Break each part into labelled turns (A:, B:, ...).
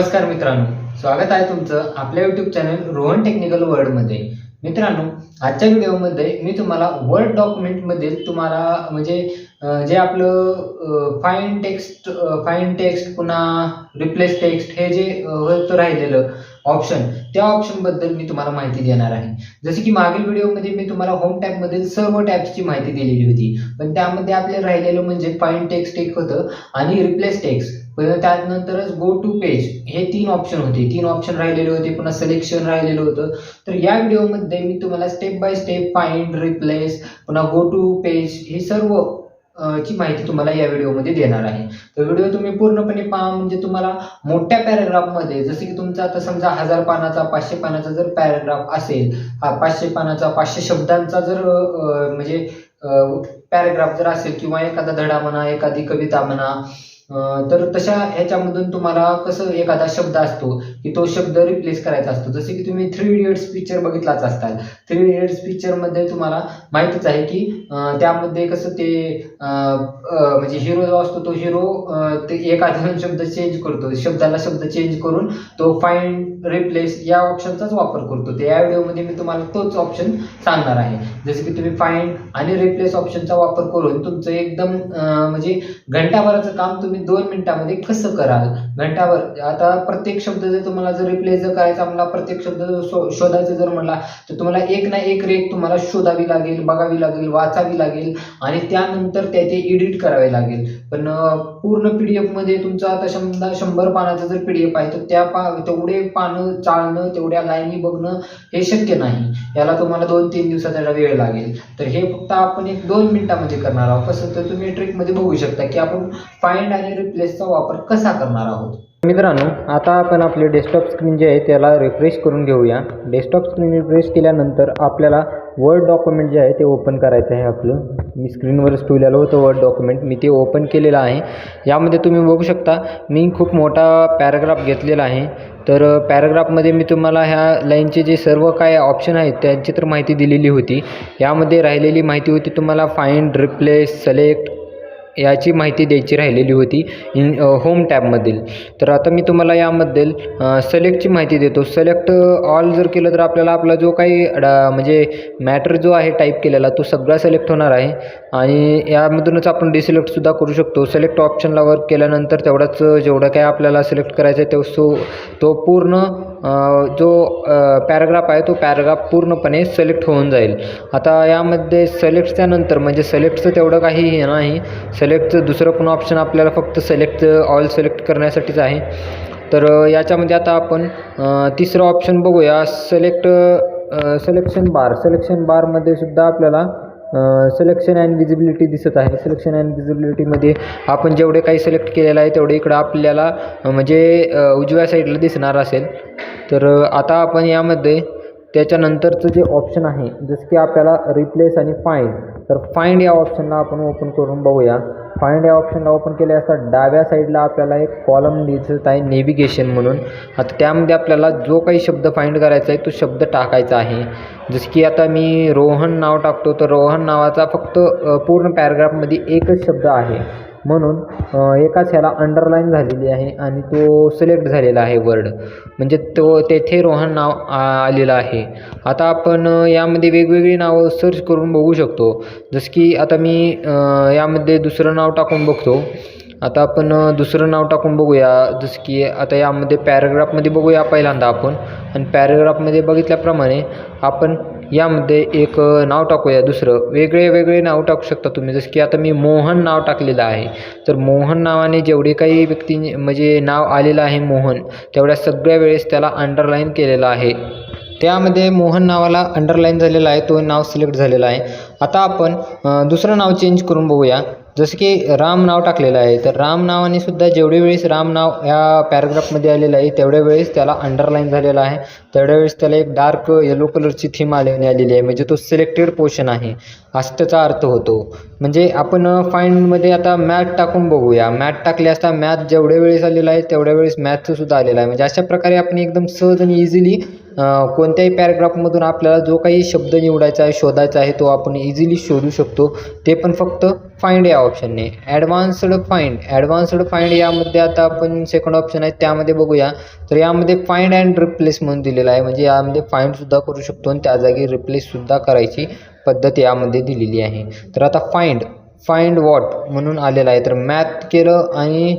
A: नमस्कार मित्रांनो, स्वागत आहे तुमचं आपल्या यूट्यूब चॅनल रोहन टेक्निकल वर्ल्डमध्ये. मित्रांनो, आजच्या व्हिडिओमध्ये मी तुम्हाला वर्ड डॉक्युमेंटमधील तुम्हाला जे आपलं फाईन टेक्स्ट पुन्हा रिप्लेस टेक्स्ट हे जे होतं राहिलेलं ऑप्शन, त्या ऑप्शनबद्दल मी तुम्हाला माहिती देणार आहे. जसे की मागील व्हिडिओमध्ये मी तुम्हाला होम टॅबमधील सर्व टॅब्सची माहिती दिलेली होती, पण त्यामध्ये आपले राहिलेलं म्हणजे फाईन टेक्स्ट एक होतं आणि रिप्लेस टेक्स्ट. पण त्यानंतरच गो टू पेज हे तीन ऑप्शन राहिलेले होते, पुन्हा सिलेक्शन राहिलेलं होतं. तर या व्हिडिओमध्ये मी तुम्हाला step by step find, replace, पुन्हा गो टू पेज हे सर्व ची माहिती तुम्हाला या व्हिडिओमध्ये देणार आहे. तर व्हिडिओ तुम्ही पूर्णपणे पहा, म्हणजे तुम्हाला मोठ्या पॅराग्राफमध्ये, जसे की तुमचा आता समजा 1000 पानाचा 500 पानाचा जर पॅराग्राफ असेल, हा 500 पानाचा 500 शब्दांचा जर पॅराग्राफ जर असेल, किंवा एखादा धडा म्हणा, एखादी कविता म्हणा, तर तशा ह्याच्यामधून तुम्हाला कसं एखादा शब्द असतो की तो शब्द रिप्लेस करायचा असतो. जसे की तुम्ही 3 इडियट्स पिक्चर बघितलाच असताल. 3 इडियट्स पिक्चरमध्ये तुम्हाला माहितीच आहे की त्यामध्ये कसं ते म्हणजे हिरो जो असतो तो हिरो ते एखादा शब्द चेंज करतो, शब्दाला शब्द चेंज करून तो फाइंड, रिप्लेस या ऑप्शनचाच वापर करतो. ते या व्हिडिओमध्ये मी तुम्हाला तोच ऑप्शन सांगणार आहे. जसे की तुम्ही फाइंड आणि रिप्लेस ऑप्शनचा वापर करून तुमचं एकदम म्हणजे घंटाभराचं काम तुम्ही 2 मिनिटांमध्ये कसं कराल. घंटाभर आता प्रत्येक शब्द जर तुम्हाला जर रिप्लेस जर करायचा म्हणला, प्रत्येक शब्द शोधायचा जर म्हणला, तर तुम्हाला एक ना एक रेख तुम्हाला शोधावी लागेल, बघावी लागेल, वाचावी लागेल आणि त्यानंतर ते एडिट करावे लागेल. पण पूर्ण पीडीएफ मध्ये तुमचं आता 100 पानाचं जर पीडीएफ आहे, तर तेवढे पानं चाळणं, तेवढ्या लाईनी बघणं हे शक्य नाही. याला तुम्हाला 2-3 दिवसाचा वेळ लागेल. तर हे फक्त आपण 1-2 मिनिटांमध्ये करणार आहोत. कसं तर तुम्ही ट्रिक मध्ये बघू शकता की आपण फाइंड आणि रिप्लेसचा वापर कसा करणार आहोत.
B: मित्रांनो, आता आपण आपले डेस्कटॉप स्क्रीन जे आहे त्याला रिफ्रेश करून घेऊया. डेस्कटॉप स्क्रीन रिफ्रेश केल्यानंतर आपल्याला वर्ड डॉक्युमेंट जे आहे ते ओपन करायचं आहे. आपलं मी स्क्रीनवरच ठेवलेलं होतं वर्ड डॉक्युमेंट, मी ते ओपन केलेलं आहे. यामध्ये तुम्ही बघू शकता मी खूप मोठा पॅराग्राफ घेतलेला आहे. तर पॅराग्राफमध्ये मी तुम्हाला ह्या लाईनचे जे सर्व काय ऑप्शन आहेत त्यांची तर माहिती दिलेली होती. यामध्ये राहिलेली माहिती होती तुम्हाला फाइंड, रिप्लेस, सिलेक्ट याची माहिती द्यायची राहिलेली होती होम टॅबमधील. तर आता मी तुम्हाला यामधील सिलेक्टची माहिती देतो. सिलेक्ट ऑल जर केलं तर आपल्याला आपला जो काही म्हणजे मॅटर जो आहे टाईप केलेला तो सगळा सिलेक्ट होणार आहे आणि यामधूनच आपण डिसिलेक्टसुद्धा करू शकतो. सिलेक्ट ऑप्शनला वर्क केल्यानंतर जेवढं काय आपल्याला सिलेक्ट करायचं आहे तो पूर्ण जो पॅराग्राफ आहे तो पॅराग्राफ पूर्णपणे सिलेक्ट होऊन जाईल. आता यामध्ये सिलेक्टच्या नंतर म्हणजे सिलेक्टचं तेवढं काही हे नाही. सिलेक्टचं दुसरं पण ऑप्शन आपल्याला फक्त ऑल सिलेक्ट करण्यासाठीच आहे. तर याच्यामध्ये आता आपण तिसरं ऑप्शन बघूया, सिलेक्शन बारमध्ये सुद्धा आपल्याला सिलेक्शन अँड विजिबिलिटी दिसत आहे. सिलेक्शन अँड विजिबिलिटीमध्ये आपण जेवढे काही सिलेक्ट केलेलं आहे तेवढे इकडं आपल्याला म्हणजे उजव्या साईडला दिसणार असेल. तर आता आपण यामध्ये त्याच्यानंतरचं जे ऑप्शन आहे जसं की आपल्याला रिप्लेस आणि फाइंड, तर फाइंड या ऑप्शनला आपण ओपन करून बघूया. फाइंड या ऑप्शनला ओपन केले असता डाव्या साईडला आपल्याला एक कॉलम दिसत आहे नेव्हिगेशन म्हणून. आता त्यामध्ये आपल्याला जो काही शब्द फाइंड करायचा आहे तो शब्द टाकायचा आहे. जसं की आता मी रोहन नाव टाकतो, तर रोहन नावाचा फक्त पूर्ण पॅराग्राफमध्ये एकच शब्द आहे, म्हणून एकाच ह्याला अंडरलाईन झालेली आहे आणि तो सिलेक्ट झालेला आहे वर्ड, म्हणजे तेथे रोहन नाव आलेलं आहे. आता आपण यामध्ये वेगवेगळी नावं सर्च करून बघू शकतो. जसं की आता मी यामध्ये दुसरं नाव टाकून बघतो. आता आपण दुसरं नाव टाकून बघूया. जसं की आता यामध्ये पॅराग्राफमध्ये बघूया पहिल्यांदा आपण, आणि पॅराग्राफमध्ये बघितल्याप्रमाणे आपण यामध्ये एक नाव टाकूया. दुसरं वेगळे नाव टाकू शकता तुम्ही. जसं की आता मी मोहन नाव टाकलेलं आहे, तर मोहन नावाने जेवढे काही व्यक्ती म्हणजे नाव आलेलं आहे मोहन, तेवढ्या सगळ्या वेळेस त्याला अंडरलाईन केलेलं आहे. त्यामध्ये मोहन नावाला अंडरलाईन झालेलं आहे, तो नाव सिलेक्ट झालेला आहे. आता आपण दुसरं नाव चेंज करून बघूया. जसं की राम नाव टाकलेलं आहे, तर राम नावाने सुद्धा जेवढे वेळेस राम नाव या पॅराग्राफमध्ये आलेलं आहे तेवढ्या वेळेस त्याला अंडरलाईन झालेलं आहे. तेवढ्या वेळेस त्याला एक डार्क येलो कलरची थीम आलेली आहे, म्हणजे तो सिलेक्टेड पोर्शन आहे असं त्याचा अर्थ होतो. म्हणजे आपण फाइंडमध्ये आता मॅथ टाकून बघूया. मॅथ टाकले असता मॅथ जेवढ्या वेळेस आलेला आहे तेवढ्या वेळेस मॅथचं सुद्धा आलेलं आहे. म्हणजे अशा प्रकारे आपण एकदम सहज आणि इझिली कोणत्याही पॅराग्राफमधून आपल्याला जो काही शब्द निवडायचा आहे, शोधायचा आहे, तो आपण इझिली शोधू शकतो. ते पण फक्त फाइंड या ऑप्शनने. ॲडव्हान्स्ड फाइंड यामध्ये आता आपण सेकंड ऑप्शन आहे त्यामध्ये बघूया. तर यामध्ये फाइंड अँड रिप्लेस म्हणून दिलेलं आहे. म्हणजे यामध्ये फाइंडसुद्धा करू शकतो आणि त्या जागी रिप्लेससुद्धा करायची पद्धत यामध्ये दिलेली आहे. तर आता फाइंड वॉट म्हणून आलेलं आहे. तर मॅथ केलं आणि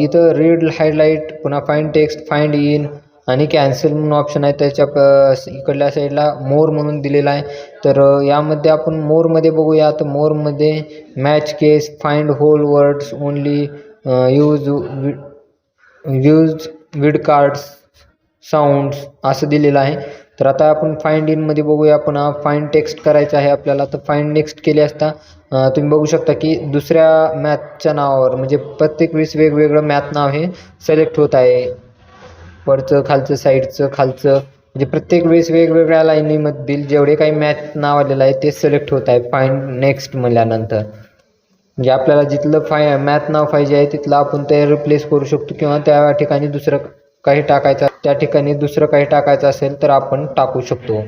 B: इथं रीड हायलाईट, पुन्हा फाइंड टेक्स्ट, फाइंड इन आणि कॅन्सल म्हणून ऑप्शन आहे. त्याच्या इकडल्या साईडला मोर म्हणून दिलेला आहे. तर यामध्ये आपण मोरमध्ये बघूया. तर मोरमध्ये match case, find whole words only, use wildcards, sounds असं दिलेलं आहे. तर आता आपण फाइंड इनमध्ये बघूया. पुन्हा फाइंड टेक्स्ट करायचं आहे आपल्याला. तर फाइंड नेक्स्ट केले असता तुम्ही बघू शकता की दुसऱ्या मॅथच्या नावावर म्हणजे प्रत्येक वेळेस वेगवेगळं मॅथ नाव हे सिलेक्ट होत आहे. वरचं, खालचं, साईडचं, खालचं, म्हणजे प्रत्येक वेळेस वेगवेगळ्या लाईनीमधील जेवढे काही मॅथ नाव आलेलं आहे ते सिलेक्ट होत आहे फाइंड नेक्स्ट म्हणल्यानंतर. म्हणजे आपल्याला जिथलं मॅथ नाव पाहिजे आहे तिथलं आपण ते रिप्लेस करू शकतो किंवा त्या ठिकाणी दुसरं काही टाकायचं असेल तर आपण टाकू शकतो.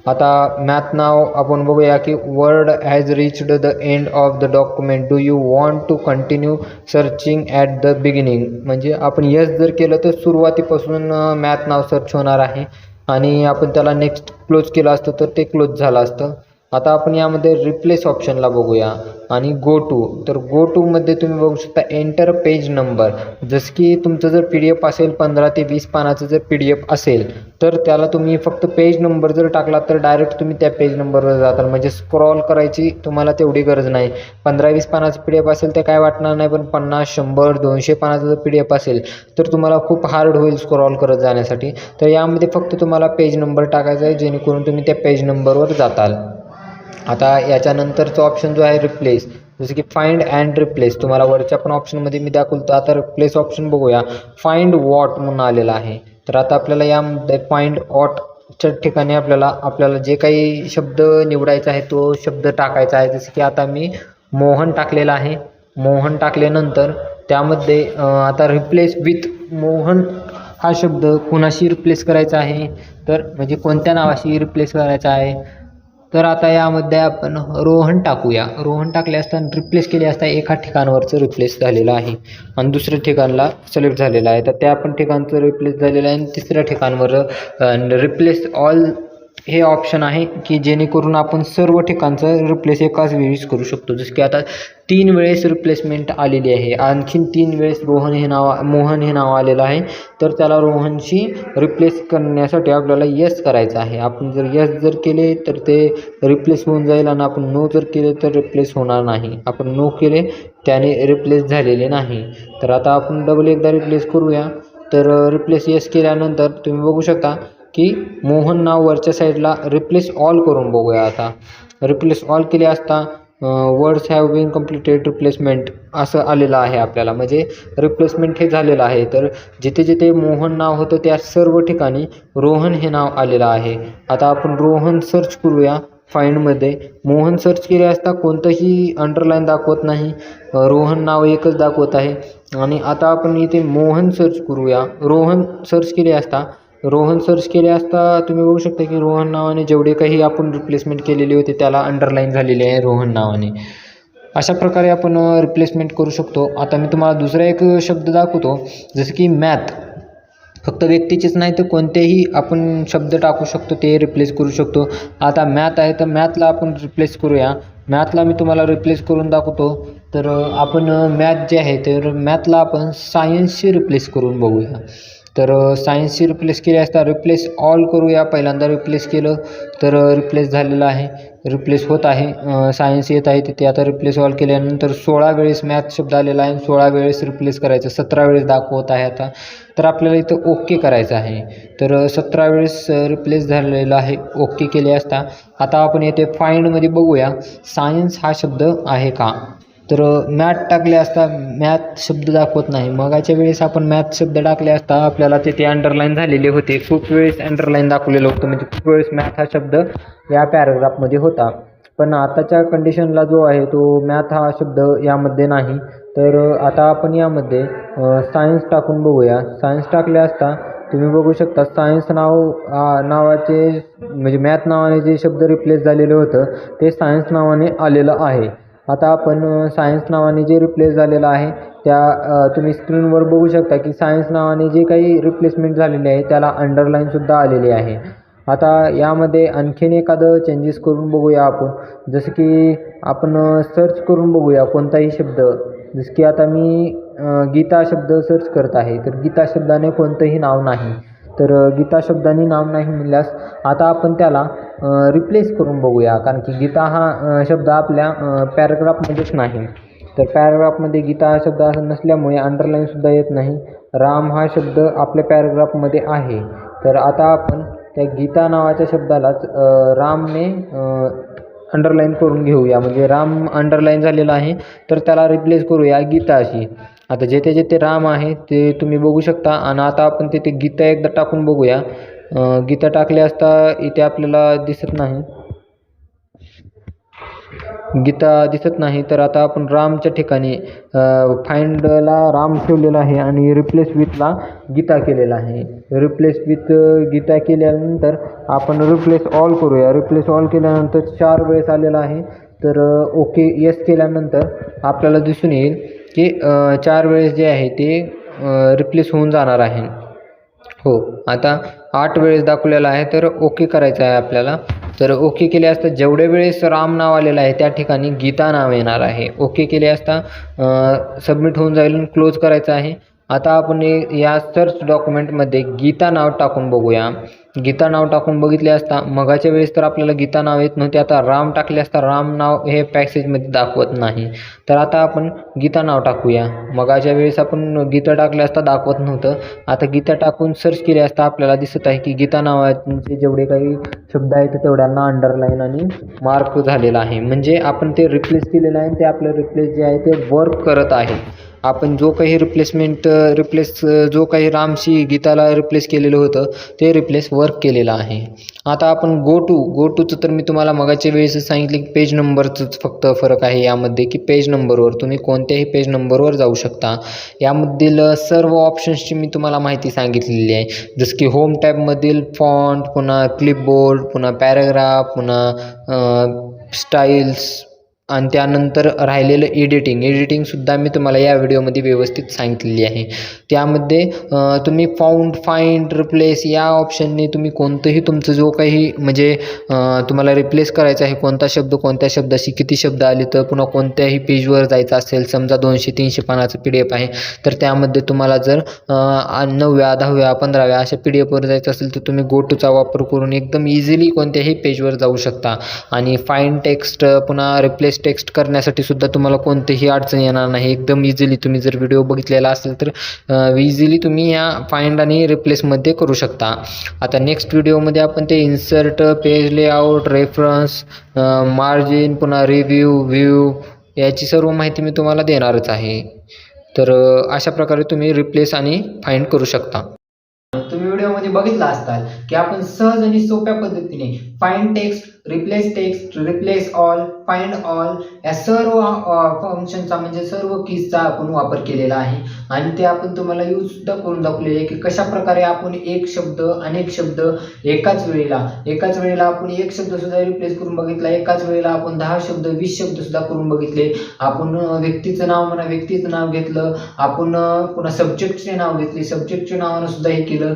B: आता मॅथ नाव आपण बघूया की Word has reached the end of the document, do you want to continue searching at the beginning. म्हणजे आपण यस जर केलं तर सुरुवातीपासून मॅथ नाव सर्च होणार आहे आणि आपण त्याला नेक्स्ट क्लोज केलं असतं तर ते क्लोज झालं असतं. आता आपण यामध्ये रिप्लेस ऑप्शनला बघूया आणि गो टू. तर गो टूमध्ये तुम्ही बघू शकता एंटर पेज नंबर. जसं की तुमचं जर PDF असेल 15 ते 20 पानाचं जर PDF असेल तर त्याला तुम्ही फक्त पेज नंबर जर टाकला तर डायरेक्ट तुम्ही त्या पेज नंबरवर जाताल. म्हणजे स्क्रॉल करायची तुम्हाला तेवढी गरज नाही. 15-20 पानाचं PDF असेल तर काय वाटणार नाही, पण 50, 100, 200 पानाचं जर PDF असेल तर तुम्हाला खूप हार्ड होईल स्क्रॉल करत जाण्यासाठी. तर यामध्ये फक्त तुम्हाला पेज नंबर टाकायचा आहे जेणेकरून तुम्ही त्या पेज नंबरवर जाताल. आता याच्यानंतरचा ऑप्शन जो आहे रिप्लेस, जसं की फाइंड अँड रिप्लेस तुम्हाला वरच्या पण ऑप्शनमध्ये मी दाखवतो. आता रिप्लेस ऑप्शन बघूया. फाइंड वॉट म्हणून आलेला आहे. तर आता आपल्याला यामध्ये फाइंड वॉटच्या ठिकाणी आपल्याला जे काही शब्द निवडायचा आहे तो शब्द टाकायचा आहे. जसं की आता मी मोहन टाकलेला आहे. मोहन टाकल्यानंतर त्यामध्ये आता रिप्लेस विथ मोहन हा शब्द कुणाशी रिप्लेस करायचा आहे, तर म्हणजे कोणत्या नावाशी रिप्लेस करायचा आहे. तर आता यामध्ये आपण रोहन टाकूया. रोहन टाकले असताना रिप्लेस केले असता एका ठिकाणावरचं रिप्लेस झालेलं आहे आणि दुसऱ्या ठिकाणला सिलेक्ट झालेलं आहे. तर त्या पण ठिकाणचं रिप्लेस झालेलं आहे आणि तिसऱ्या ठिकाणवर रिप्लेस ऑल हे ऑप्शन आहे की जेणेकरून आपण सर्व ठिकाणचं रिप्लेस एकाच वेळीच करू शकतो. जसं की आता 3 वेळेस रिप्लेसमेंट आलेली आहे. आणखीन 3 वेळेस मोहन हे नाव आलेलं आहे. तर त्याला रोहनशी रिप्लेस करण्यासाठी आपल्याला यस करायचं आहे. आपण जर यस जर केले तर ते रिप्लेस होऊन जाईल आणि आपण नो जर केले तर रिप्लेस होणार नाही. आपण नो केले त्याने रिप्लेस झालेले नाही. तर आता आपण डबल एकदा रिप्लेस करूया. तर रिप्लेस यस केल्यानंतर तुम्ही बघू शकता की मोहन नाव वरच्या साईडला रिप्लेस ऑल करून बघूया. आता रिप्लेस ऑल केले असता words have been completed replacement असं आलेलं आहे आपल्याला. म्हणजे रिप्लेसमेंट हे झालेलं आहे. तर जिथे जिथे मोहन नाव होतं त्या सर्व ठिकाणी रोहन हे नाव आलेलं आहे. आता आपण रोहन सर्च करूया. फाइंडमध्ये मोहन सर्च केले असता कोणतंही अंडरलाईन दाखवत नाही. रोहन नाव एकच दाखवत आहे. आणि आता आपण इथे मोहन सर्च करूया. रोहन सर्च केले असता तुम्ही बघू शकता की रोहन नावाने जेवढे काही आपण रिप्लेसमेंट केलेले होते त्याला अंडरलाईन झालेले आहे रोहन नावाने. अशा प्रकारे आपण रिप्लेसमेंट करू शकतो. आता मी तुम्हाला दुसरा एक शब्द दाखवतो. जसं की मॅथ. फक्त व्यक्तीचेच नाही तर कोणतेही आपण शब्द टाकू शकतो, ते रिप्लेस करू शकतो. आता मॅथ आहे तर मॅथला आपण रिप्लेस करूया. मॅथला मी तुम्हाला रिप्लेस करून दाखवतो. तर आपण मॅथ जे आहे तर मॅथला आपण सायन्सशी रिप्लेस करून बघूया. तर सायन्सशी रिप्लेस केले असता रिप्लेस ऑल करूया. पहिल्यांदा रिप्लेस केलं तर रिप्लेस झालेलं आहे, रिप्लेस होत आहे. सायन्स येत आहे तिथे. आता रिप्लेस ऑल केल्यानंतर 16 वेळेस मॅथ शब्द आलेला आहे. 16 वेळेस रिप्लेस करायचं, 17 वेळेस दाखवत आहे आता. तर आपल्याला इथं ओके करायचं आहे. तर 17 वेळेस रिप्लेस झालेला आहे. ओके केले असता आता आपण येथे फाइंडमध्ये बघूया सायन्स हा शब्द आहे का. तर मॅथ टाकले असता मॅथ शब्द दाखवत नाही. मगाच्या वेळेस आपण मॅथ शब्द टाकले असता आपल्याला तिथे अंडरलाईन झालेले होते. खूप वेळेस अंडरलाईन दाखवलेलं होतं. म्हणजे खूप वेळेस मॅथ हा शब्द या पॅराग्राफमध्ये होता. पण आताच्या कंडिशनला जो आहे तो मॅथ हा शब्द यामध्ये नाही. तर आता आपण यामध्ये सायन्स टाकून बघूया. सायन्स टाकले असता तुम्ही बघू शकता सायन्स नावाचे म्हणजे मॅथ नावाने जे शब्द रिप्लेस झालेलं होतं ते सायन्स नावाने आलेलं आहे. आता आपण सायन्स नावाने जे रिप्लेस झालेलं आहे तुम्ही स्क्रीनवर बघू शकता की सायन्स नावाने जे काही रिप्लेसमेंट झालेले आहे त्याला अंडरलाईनसुद्धा आलेली आहे. आता यामध्ये आणखीन एखादं चेंजेस करून बघूया आपण. जसं की आपण सर्च करून बघूया कोणताही शब्द. जसं की आता मी गीता शब्द सर्च करत आहे, तर गीता शब्दाने कोणतंही नाव नाही. तर गीता शब्दाने नाव नाही म्हणल्यास आता आपण त्याला रिप्लेस करून बघूया. कारण की गीता हा शब्द आपल्या पॅराग्राफमध्येच नाही. तर पॅराग्राफमध्ये गीता हा शब्द असं नसल्यामुळे अंडरलाईनसुद्धा येत नाही. राम हा शब्द आपल्या पॅराग्राफमध्ये आहे. तर आता आपण त्या गीता नावाच्या शब्दालाच रामने अंडरलाईन करून घेऊया. म्हणजे राम अंडरलाईन झालेला आहे तर त्याला रिप्लेस करूया गीताशी. आता जेथे जेथे राम आहे ते तुम्ही बघू शकता. आणि आता आपण तिथे गीता एकदा टाकून बघूया. गीता टाकले असता इथे आपल्याला दिसत नाही, गीता दिसत नाही. तर आता आपण रामच्या ठिकाणी फाइंडला राम ठेवलेला आहे आणि रिप्लेस विथला गीता केलेला आहे. रिप्लेस विथ गीता केल्यानंतर आपण रिप्लेस ऑल करूया. रिप्लेस ऑल केल्यानंतर 4 वेळेस आलेला आहे. तर ओके येस केल्यानंतर आपल्याला दिसून येईल की 4 वेळेस जे आहे ते रिप्लेस होऊन जाणार आहे. हो, आता 8 वेळेस दाखवलेला आहे. तर ओके करायचं आहे आपल्याला. तर ओके केले असता जेवढे वेळेस राम नाव आलेलं आहे त्या ठिकाणी गीता नाव येणार आहे. ओके केले असता सबमिट होऊन जाईल आणि क्लोज करायचं आहे. आता आपण या सर्च डॉक्युमेंटमध्ये गीता नाव टाकून बघूया. गीता नाव टाकून बघितले असता मगाच्या वेळेस तर आपल्याला गीता नाव येत नव्हते. आता राम टाकले असता राम नाव हे पॅसेजमध्ये दाखवत नाही. तर आता आपण गीता नाव टाकूया. मगाच्या वेळेस आपण गीता टाकले असता दाखवत नव्हतं. आता गीता टाकून सर्च केले असता आपल्याला दिसत आहे की गीता नावाचे जेवढे काही शब्द आहेत तेवढ्यांना अंडरलाईन आणि मार्क झालेला आहे. म्हणजे आपण ते रिप्लेस केलेलं आहे. ते आपलं रिप्लेस जे आहे ते वर्क करत आहे. आपण जो काही जो काही रामशी गीताला रिप्लेस केलेलं होतं ते रिप्लेस वर्क केलेलं आहे. आता आपण गो टूचं तर मी तुम्हाला मगाच्या वेळेस सांगितलं की पेज नंबरचंच फक्त फरक आहे यामध्ये, की पेज नंबरवर तुम्ही कोणत्याही पेज नंबरवर जाऊ शकता. यामधील सर्व ऑप्शन्सची मी तुम्हाला माहिती सांगितलेली आहे. जसं की होम टॅबमधील फॉन्ट, पुन्हा क्लिपबोर्ड, पुन्हा पॅराग्राफ, पुन्हा स्टाईल्स आणि त्यानंतर राहिलेलं एडिटिंगसुद्धा मी तुम्हाला या व्हिडिओमध्ये व्यवस्थित सांगितलेली आहे. त्यामध्ये तुम्ही फाइंड रिप्लेस या ऑप्शनने तुम्ही कोणतंही तुमचं जो काही म्हणजे तुम्हाला रिप्लेस करायचं आहे कोणता शब्द कोणत्या शब्दाशी किती शब्द आले, तर पुन्हा कोणत्याही पेजवर जायचं असेल, समजा 200-300 पानाचं PDF आहे तर त्यामध्ये तुम्हाला जर 9व्या 10व्या 15व्या अशा PDFवर जायचं असेल तर तुम्ही गो टूचा वापर करून एकदम इझिली कोणत्याही पेजवर जाऊ शकता. आणि फाइंड टेक्स्ट पुन्हा रिप्लेस टेक्स्ट करण्यासाठी सुद्धा तुम्हाला कोणतीही अडचण येणार नाही. एकदम इझिली तुम्ही जर व्हिडिओ बघितलेला असेल तर इझिली तुम्ही या फाइंड आणि रिप्लेसमध्ये करू शकता. आता नेक्स्ट व्हिडिओमध्ये आपण ते insert, page layout, reference, margin, पुन्हा व्ह्यू याची सर्व माहिती मी तुम्हाला देणारच आहे. तर अशा प्रकारे तुम्ही रिप्लेस आणि फाइंड करू शकता.
A: तुम्ही व्हिडिओमध्ये बघितला असताल की आपण सहज आणि सोप्या पद्धतीने find text, replace all, find all या सर्व फंक्शनचा म्हणजे सर्व कीजचा आपण वापर केलेला आहे. आणि ते आपण तुम्हाला यूज सुद्धा करून दाखवलेले आहे की कशा प्रकारे आपण अनेक शब्द एकाच वेळेला आपण एक शब्द सुद्धा रिप्लेस करून बघितला. एकाच वेळेला आपण 10 शब्द 20 शब्द सुद्धा करून बघितले. आपण व्यक्तीचं नाव घेतलं. आपण पुन्हा सब्जेक्टचे नाव घेतले. सब्जेक्टच्या नावानं सुद्धा हे केलं.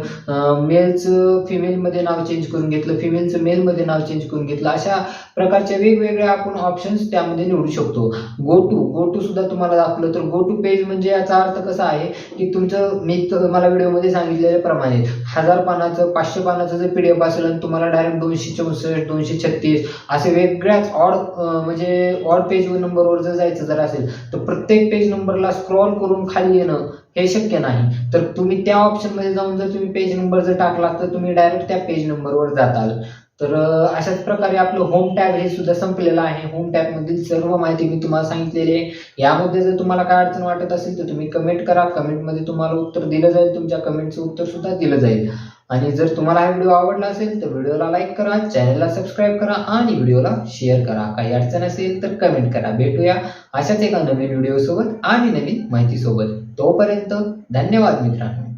A: मेलचं फिमेलमध्ये नाव चेंज करून घेतलं. फिमेलचं मेलमध्ये नाव चेंज करून घेतलं. अशा प्रकारच्या वेगवेगळ्या आपण ऑप्शन्स त्यामध्ये निवडू शकतो. गो टू सुद्धा तुम्हाला दाखवलं. तर गो टू पेज म्हणजे याचा अर्थ कसा आहे की तुमचं मी तुम्हाला व्हिडिओमध्ये सांगितलेल्याप्रमाणे 1000 पानाचं 500 पानाचं जर PDF असेल आणि तुम्हाला डायरेक्ट 264 236 असे वेगळ्याच ऑड पेज नंबरवर जर जायचं जर असेल तर प्रत्येक पेज नंबरला स्क्रॉल करून खाली येणं हे शक्य नाही. तर तुम्ही त्या ऑप्शनमध्ये जाऊन जर तुम्ही पेज नंबर जर टाकला तर तुम्ही डायरेक्ट त्या पेज नंबरवर जाताल. तर अशाच प्रकारे आपलं होम टॅब हे सुद्धा संपलेलं आहे. होम टॅबमधील सर्व माहिती मी तुम्हाला सांगितलेली आहे. यामध्ये जर तुम्हाला काय अडचण वाटत असेल तर तुम्ही कमेंट करा. कमेंटमध्ये तुम्हाला उत्तर दिलं जाईल. तुमच्या कमेंटचं उत्तर सुद्धा दिलं जाईल. आणि जर तुम्हाला हा व्हिडिओ आवडला असेल तर व्हिडिओला लाईक करा, चॅनलला सबस्क्राईब करा आणि व्हिडिओला शेअर करा. काही अडचण असेल तर कमेंट करा. भेटूया अशाच एका नवीन व्हिडिओ सोबत आणि नवीन माहिती सोबत. तोपर्यंत धन्यवाद मित्रांनो.